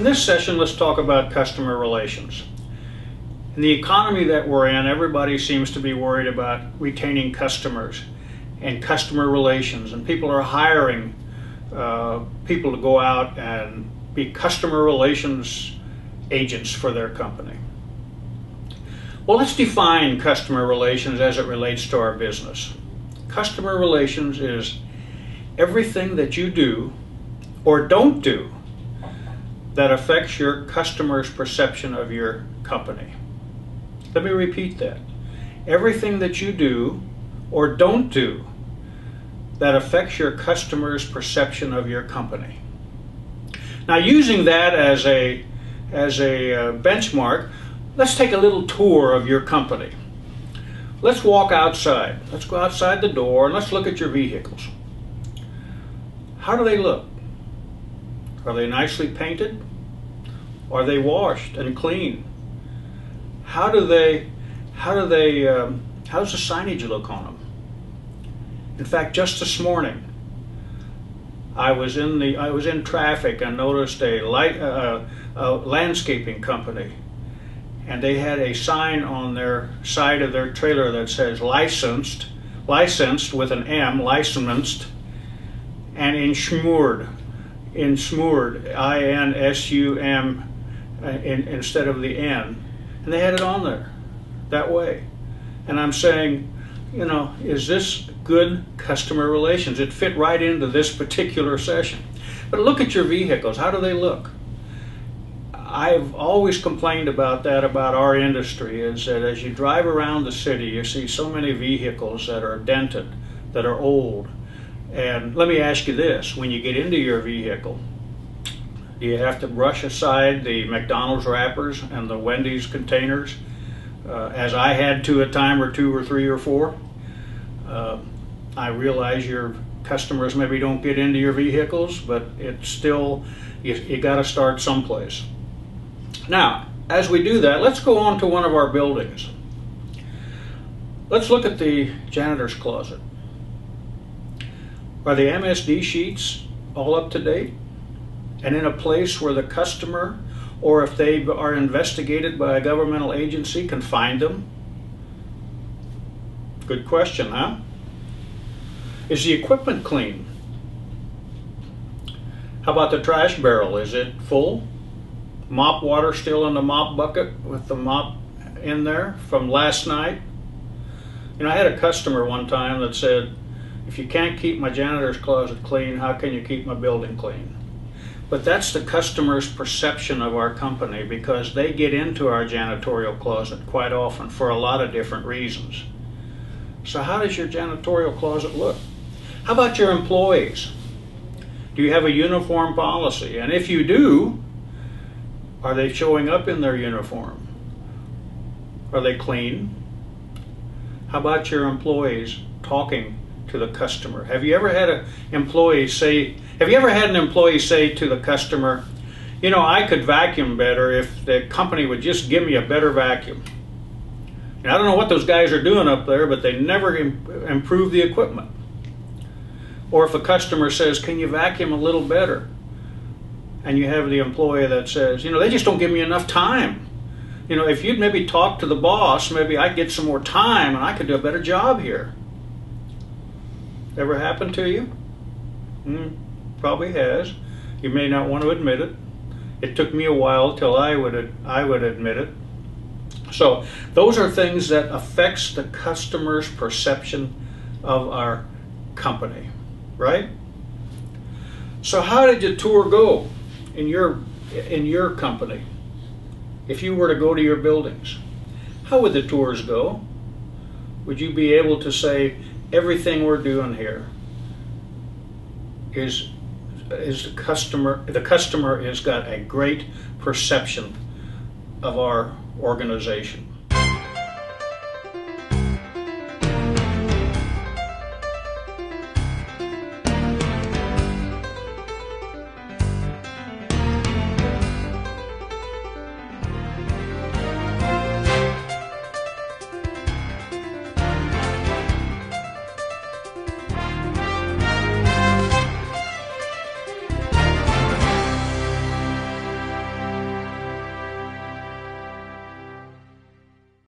this session, let's talk about customer relations. In the economy that we're in, everybody seems to be worried about retaining customers and customer relations, and people are hiring people to go out and be customer relations agents for their company. Well, let's define customer relations as it relates to our business. Customer relations is everything that you do or don't do that affects your customer's perception of your company. Let me repeat that. Everything that you do or don't do that affects your customer's perception of your company. Now, using that as a benchmark, let's take a little tour of your company. Let's walk outside. Let's go outside the door and let's look at your vehicles. How do they look? Are they nicely painted? Are they washed and clean? How does the signage look on them? In fact, just this morning, I was in traffic and noticed a landscaping company, and they had a sign on their side of their trailer that says licensed with an M, licensed, and insmoored, INSUM, instead of the N, and they had it on there that way. And I'm saying, you know, is this good customer relations? It fit right into this particular session. But look at your vehicles. How do they look? I've always complained about that about our industry, is that as you drive around the city, you see so many vehicles that are dented, that are old. And let me ask you this: when you get into your vehicle, do you have to brush aside the McDonald's wrappers and the Wendy's containers, as I had to a time or two or three or four? I realize your customers maybe don't get into your vehicles, but it's still, you got to start someplace. Now, as we do that, let's go on to one of our buildings. Let's look at the janitor's closet. Are the MSD sheets all up to date and in a place where the customer, or if they are investigated by a governmental agency, can find them? Good question, huh? Is the equipment clean? How about the trash barrel? Is it full? Mop water still in the mop bucket with the mop in there from last night? You know, I had a customer one time that said, if you can't keep my janitor's closet clean, how can you keep my building clean? But that's the customer's perception of our company, because they get into our janitorial closet quite often for a lot of different reasons. So how does your janitorial closet look? How about your employees? Do you have a uniform policy? And if you do, are they showing up in their uniform? Are they clean? How about your employees talking to the customer? Have you ever had an employee say to the customer, you know, I could vacuum better if the company would just give me a better vacuum? And I don't know what those guys are doing up there, but they never improve the equipment. Or if a customer says, can you vacuum a little better? And you have the employee that says, you know, they just don't give me enough time. You know, if you'd maybe talk to the boss, maybe I'd get some more time and I could do a better job here. Ever happened to you? Probably has. You may not want to admit it. It took me a while till I would admit it. So those are things that affects the customer's perception of our company, right? So how did your tour go in your company? If you were to go to your buildings, how would the tours go? Would you be able to say, everything we're doing here is the customer has got a great perception of our organization?